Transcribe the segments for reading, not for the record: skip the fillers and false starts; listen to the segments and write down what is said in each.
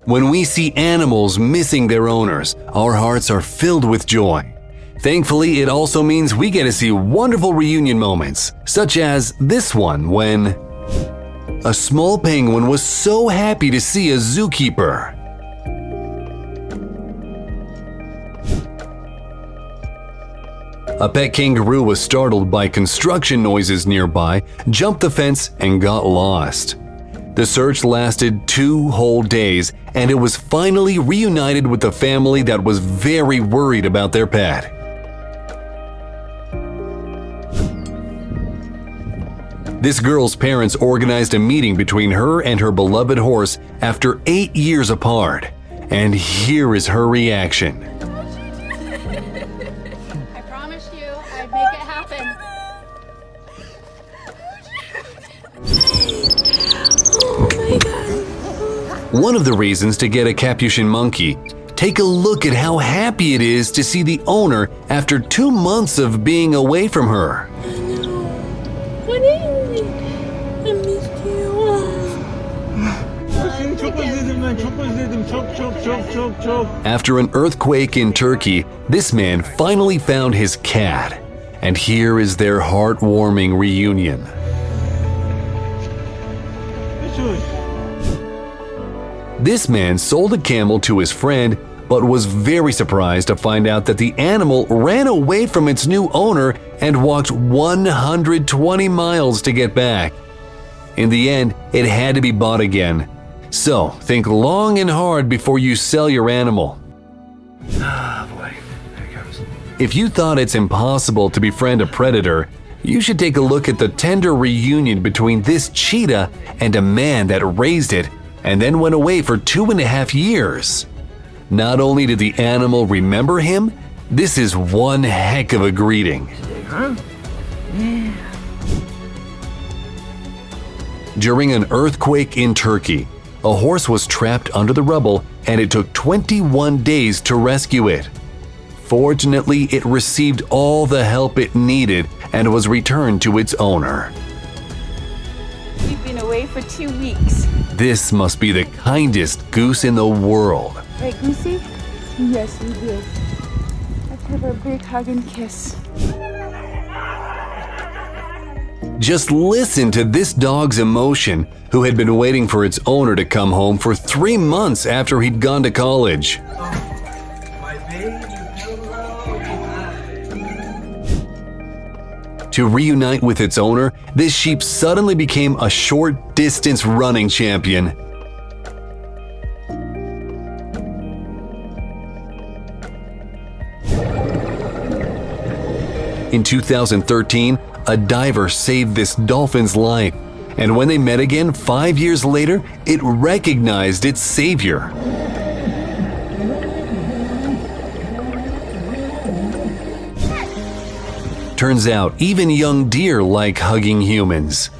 When we see animals missing their owners, our hearts are filled with joy. Thankfully, it also means we get to see wonderful reunion moments, such as this one when a small penguin was so happy to see a zookeeper. A pet kangaroo was startled by construction noises nearby, jumped the fence, and got lost. The search lasted 2 whole days, and it was finally reunited with the family that was very worried about their pet. This girl's parents organized a meeting between her and her beloved horse after 8 years apart, and here is her reaction. I promised you I'd make it happen. Oh my God. One of the reasons to get a Capuchin monkey, take a look at how happy it is to see the owner after 2 months of being away from her. I know. What is it? I missed you. After an earthquake in Turkey, this man finally found his cat, and here is their heartwarming reunion. This man sold a camel to his friend, but was very surprised to find out that the animal ran away from its new owner and walked 120 miles to get back. In the end, it had to be bought again. So, think long and hard before you sell your animal. Ah, boy. There it goes. If you thought it's impossible to befriend a predator, you should take a look at the tender reunion between this cheetah and a man that raised it and then went away for 2.5 years. Not only did the animal remember him, this is one heck of a greeting. Huh? Yeah. During an earthquake in Turkey, a horse was trapped under the rubble and it took 21 days to rescue it. Fortunately, it received all the help it needed and was returned to its owner. We've been away for 2 weeks. This must be the kindest goose in the world. Right, Goosey? Yes, we did. Let's have a big hug and kiss. Just listen to this dog's emotion, who had been waiting for its owner to come home for 3 months after he'd gone to college. To reunite with its owner, this sheep suddenly became a short-distance running champion. In 2013, a diver saved this dolphin's life, and when they met again 5 years later, it recognized its savior. Turns out, even young deer like hugging humans.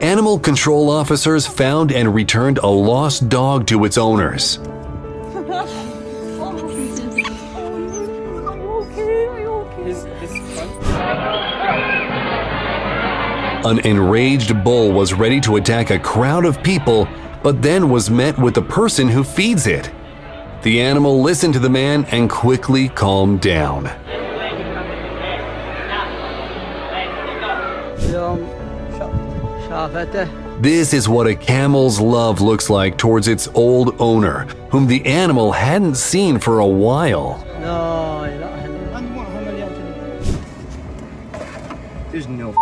Animal control officers found and returned a lost dog to its owners. An enraged bull was ready to attack a crowd of people, but then was met with the person who feeds it. The animal listened to the man and quickly calmed down. This is what a camel's love looks like towards its old owner, whom the animal hadn't seen for a while. There's no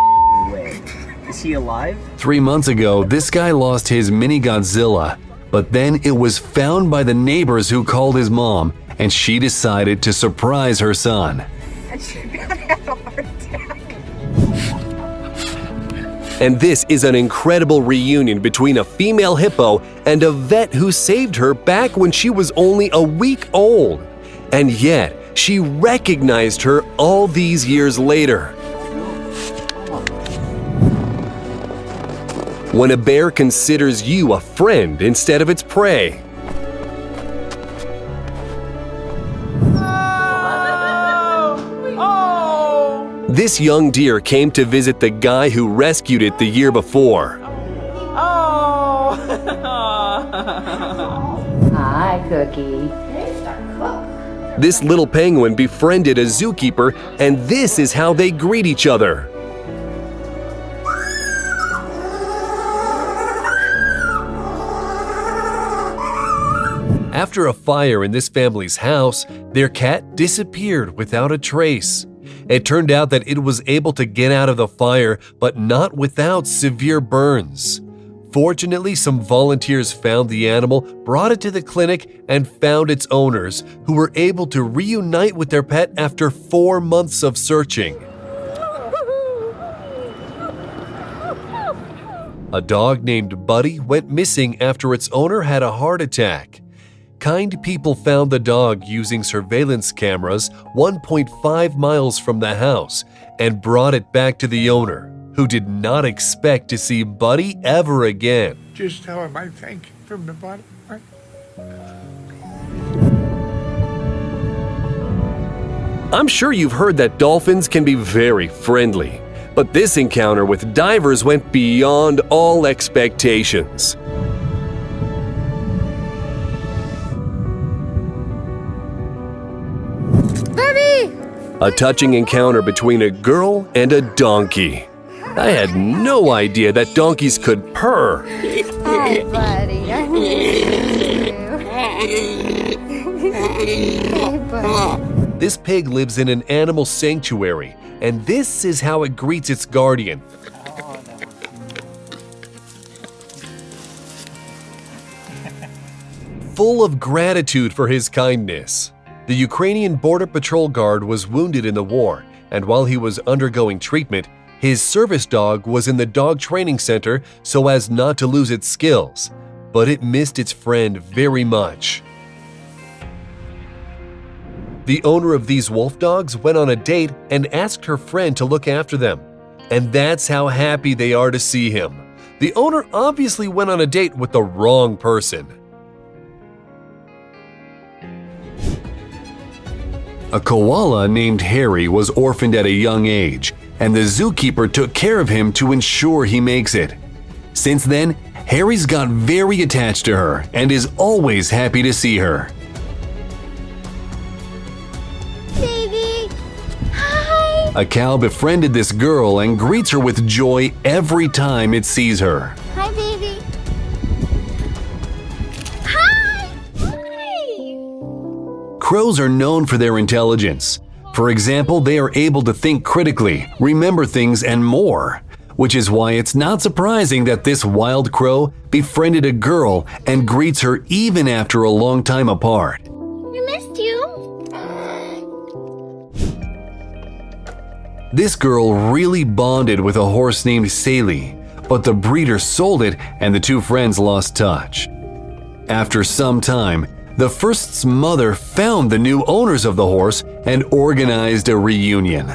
way. Is he alive? 3 months ago, this guy lost his mini Godzilla, but then it was found by the neighbors who called his mom, and she decided to surprise her son. And this is an incredible reunion between a female hippo and a vet who saved her back when she was only a week old. And yet, she recognized her all these years later. When a bear considers you a friend instead of its prey. This young deer came to visit the guy who rescued it the year before. Hi, Cookie. This little penguin befriended a zookeeper, and this is how they greet each other. After a fire in this family's house, their cat disappeared without a trace. It turned out that it was able to get out of the fire, but not without severe burns. Fortunately, some volunteers found the animal, brought it to the clinic, and found its owners, who were able to reunite with their pet after 4 months of searching. A dog named Buddy went missing after its owner had a heart attack. Kind people found the dog using surveillance cameras 1.5 miles from the house and brought it back to the owner, who did not expect to see Buddy ever again. Just tell him I thank you from the bottom of my heart. I'm sure you've heard that dolphins can be very friendly, but this encounter with divers went beyond all expectations. A touching encounter between a girl and a donkey. I had no idea that donkeys could purr. Hi, buddy. I miss you. Hey, buddy. This pig lives in an animal sanctuary, and this is how it greets its guardian. Full of gratitude for his kindness. The Ukrainian border patrol guard was wounded in the war, and while he was undergoing treatment, his service dog was in the dog training center so as not to lose its skills, but it missed its friend very much. The owner of these wolf dogs went on a date and asked her friend to look after them, and that's how happy they are to see him. The owner obviously went on a date with the wrong person. A koala named Harry was orphaned at a young age, and the zookeeper took care of him to ensure he makes it. Since then, Harry's got very attached to her and is always happy to see her. Baby! Hi! A cow befriended this girl and greets her with joy every time it sees her. Hi, baby! Hi! Hi! Crows are known for their intelligence. For example, they are able to think critically, remember things, and more, which is why it's not surprising that this wild crow befriended a girl and greets her even after a long time apart. I missed you. This girl really bonded with a horse named Saley, but the breeder sold it and the two friends lost touch. After some time, the first's mother found the new owners of the horse and organized a reunion.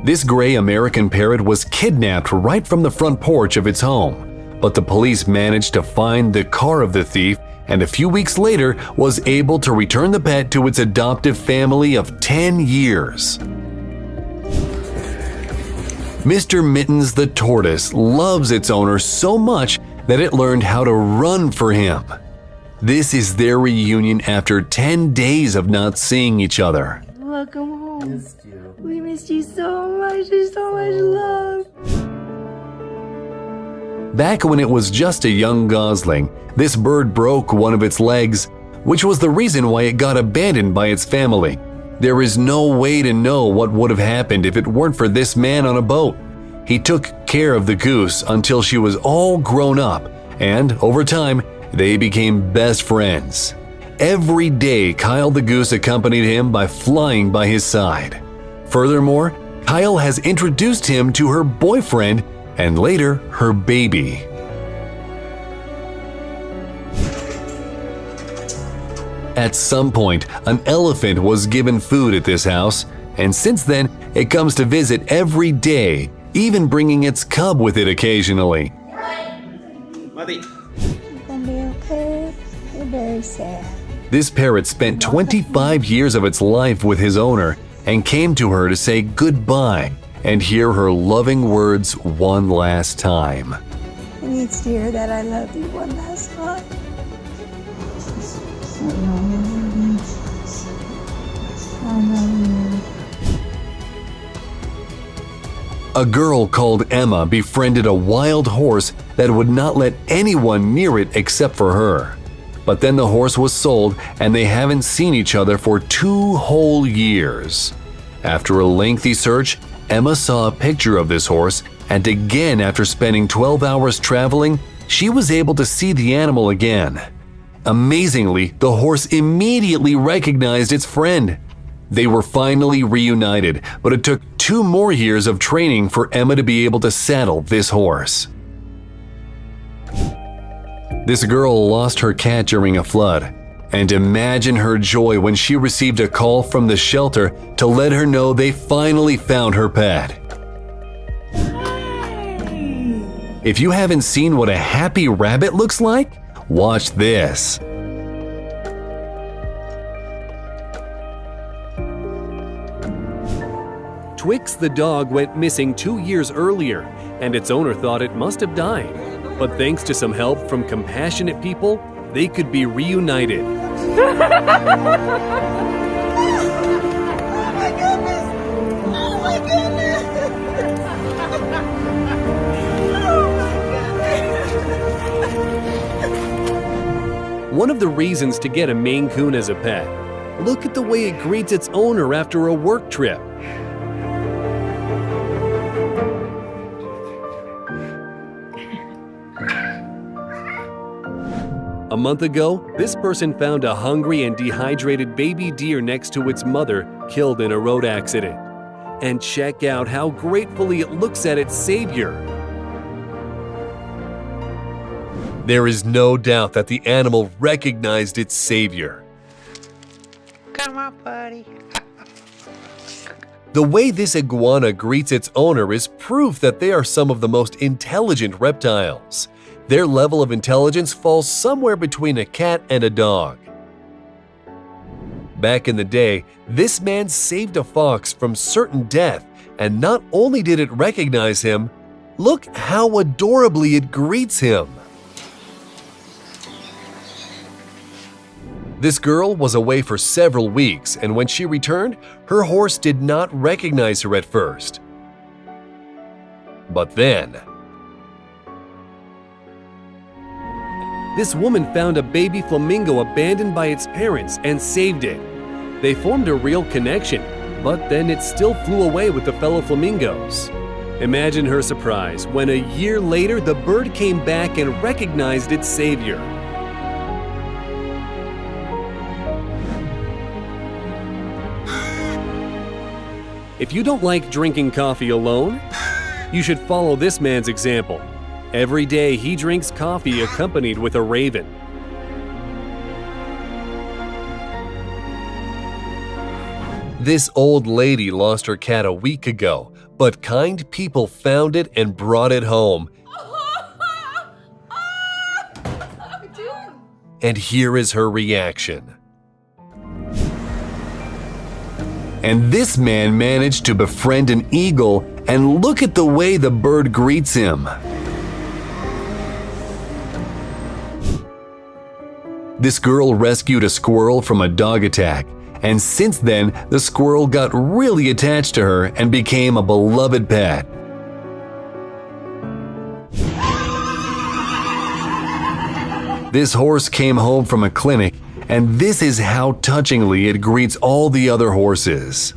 This gray American parrot was kidnapped right from the front porch of its home, but the police managed to find the car of the thief and a few weeks later was able to return the pet to its adoptive family of 10 years. Mr. Mittens the tortoise loves its owner so much that it learned how to run for him. This is their reunion after 10 days of not seeing each other. Welcome home. We missed you so much. There's so much love. Back when it was just a young gosling, this bird broke one of its legs, which was the reason why it got abandoned by its family. There is no way to know what would have happened if it weren't for this man on a boat. He took care of the goose until she was all grown up, and over time, they became best friends. Every day, Kyle the goose accompanied him by flying by his side. Furthermore, Kyle has introduced him to her boyfriend and later her baby. At some point, an elephant was given food at this house, and since then, it comes to visit every day, even bringing its cub with it occasionally. Mother. Gonna be okay. You're very sad. This parrot spent 25 years of its life with his owner and came to her to say goodbye and hear her loving words one last time. He needs to hear that I love you one last time. I love you. A girl called Emma befriended a wild horse that would not let anyone near it except for her. But then the horse was sold and they haven't seen each other for 2 whole years. After a lengthy search, Emma saw a picture of this horse, and again after spending 12 hours traveling, she was able to see the animal again. Amazingly, the horse immediately recognized its friend. They were finally reunited, but it took 2 more years of training for Emma to be able to saddle this horse. This girl lost her cat during a flood, and imagine her joy when she received a call from the shelter to let her know they finally found her pet. If you haven't seen what a happy rabbit looks like, watch this. Twix the dog went missing 2 years earlier, and its owner thought it must have died. But thanks to some help from compassionate people, they could be reunited. One of the reasons to get a Maine Coon as a pet, look at the way it greets its owner after a work trip. A month ago, this person found a hungry and dehydrated baby deer next to its mother, killed in a road accident. And check out how gratefully it looks at its savior. There is no doubt that the animal recognized its savior. Come on, buddy. The way this iguana greets its owner is proof that they are some of the most intelligent reptiles. Their level of intelligence falls somewhere between a cat and a dog. Back in the day, this man saved a fox from certain death, and not only did it recognize him, look how adorably it greets him. This girl was away for several weeks, and when she returned, her horse did not recognize her at first. But then, this woman found a baby flamingo abandoned by its parents and saved it. They formed a real connection, but then it still flew away with the fellow flamingos. Imagine her surprise when a year later the bird came back and recognized its savior. If you don't like drinking coffee alone, you should follow this man's example. Every day he drinks coffee accompanied with a raven. This old lady lost her cat a week ago, but kind people found it and brought it home. And here is her reaction. And this man managed to befriend an eagle, and look at the way the bird greets him. This girl rescued a squirrel from a dog attack, and since then, the squirrel got really attached to her and became a beloved pet. This horse came home from a clinic, and this is how touchingly it greets all the other horses.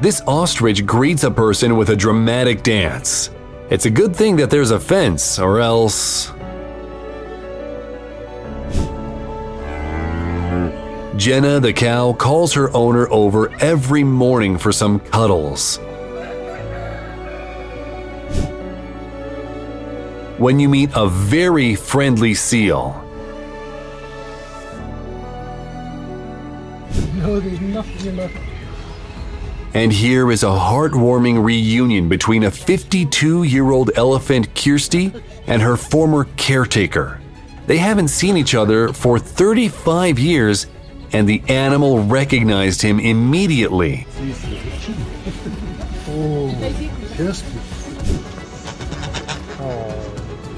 This ostrich greets a person with a dramatic dance. It's a good thing that there's a fence, or else... Jenna the cow calls her owner over every morning for some cuddles. When you meet a very friendly seal, No, there's nothing left. and here is a heartwarming reunion between a 52-year-old elephant Kirsty and her former caretaker. They haven't seen each other for 35 years, and the animal recognized him immediately.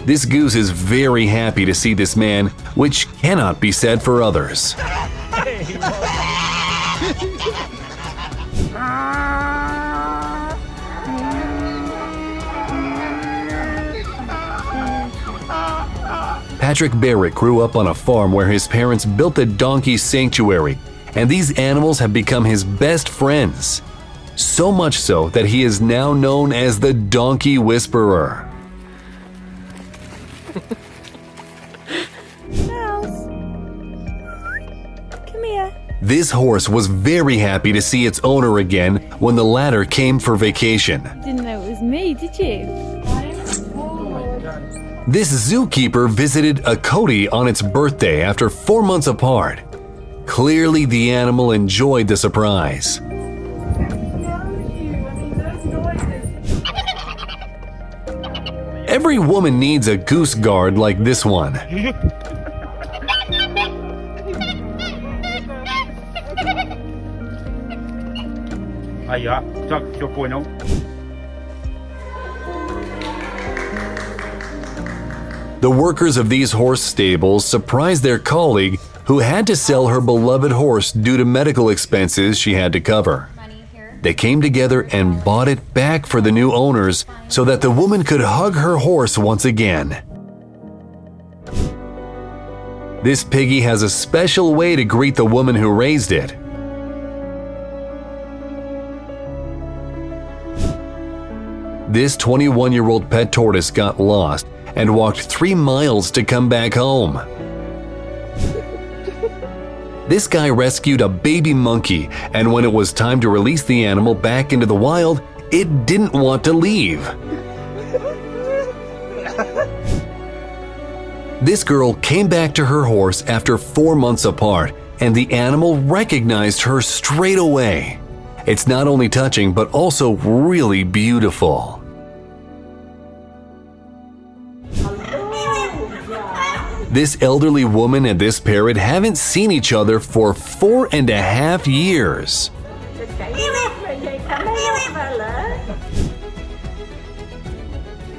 This goose is very happy to see this man, which cannot be said for others. Patrick Barrett grew up on a farm where his parents built a donkey sanctuary, and these animals have become his best friends. So much so that he is now known as the Donkey Whisperer. Mouse. Come here. This horse was very happy to see its owner again when the latter came for vacation. Didn't know it was me, did you? This zookeeper visited a Cody on its birthday after 4 months apart. Clearly, the animal enjoyed the surprise. Every woman needs a goose guard like this one. The workers of these horse stables surprised their colleague who had to sell her beloved horse due to medical expenses she had to cover. They came together and bought it back for the new owners so that the woman could hug her horse once again. This piggy has a special way to greet the woman who raised it. This 21-year-old pet tortoise got lost and walked 3 miles to come back home. This guy rescued a baby monkey, and when it was time to release the animal back into the wild, it didn't want to leave. This girl came back to her horse after 4 months apart, and the animal recognized her straight away. It's not only touching, but also really beautiful. This elderly woman and this parrot haven't seen each other for 4.5 years.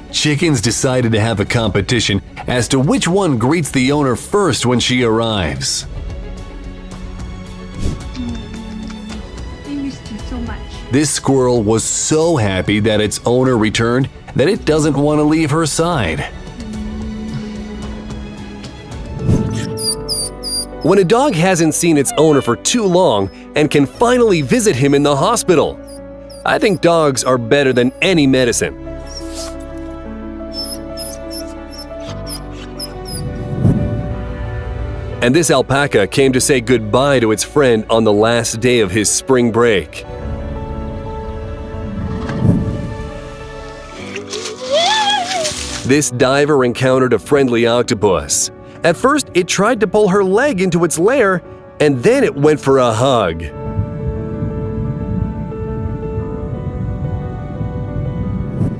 Chickens decided to have a competition as to which one greets the owner first when she arrives. I missed you so much. This squirrel was so happy that its owner returned that it doesn't want to leave her side. When a dog hasn't seen its owner for too long and can finally visit him in the hospital, I think dogs are better than any medicine. And this alpaca came to say goodbye to its friend on the last day of his spring break. This diver encountered a friendly octopus. At first, it tried to pull her leg into its lair, and then it went for a hug.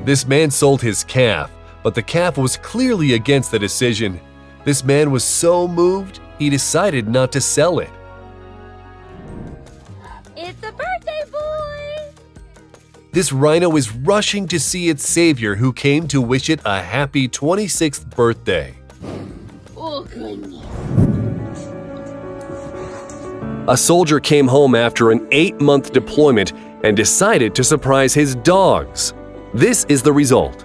This man sold his calf, but the calf was clearly against the decision. This man was so moved, he decided not to sell it. It's a birthday boy! This rhino is rushing to see its savior who came to wish it a happy 26th birthday. Oh, goodness. A soldier came home after an 8-month deployment and decided to surprise his dogs. This is the result.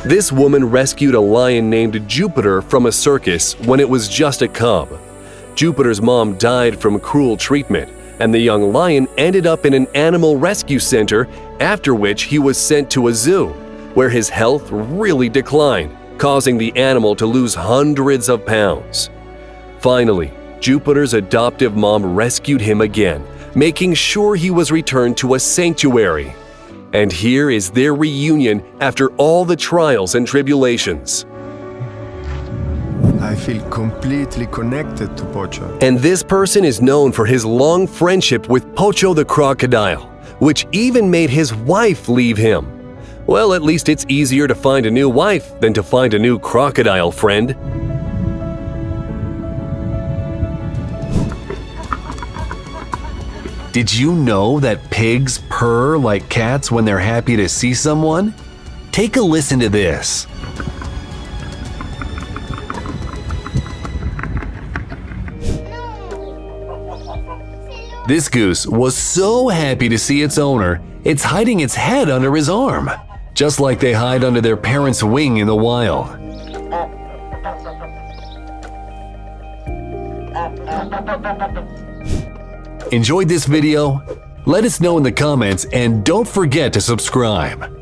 This woman rescued a lion named Jupiter from a circus when it was just a cub. Jupiter's mom died from cruel treatment, and the young lion ended up in an animal rescue center, after which he was sent to a zoo, where his health really declined, causing the animal to lose hundreds of pounds. Finally, Jupiter's adoptive mom rescued him again, making sure he was returned to a sanctuary. And here is their reunion after all the trials and tribulations. I feel completely connected to Pocho. And this person is known for his long friendship with Pocho the crocodile, which even made his wife leave him. Well, at least it's easier to find a new wife than to find a new crocodile friend. Did you know that pigs purr like cats when they're happy to see someone? Take a listen to this. This goose was so happy to see its owner, it's hiding its head under his arm, just like they hide under their parents' wing in the wild. Enjoyed this video? Let us know in the comments and don't forget to subscribe.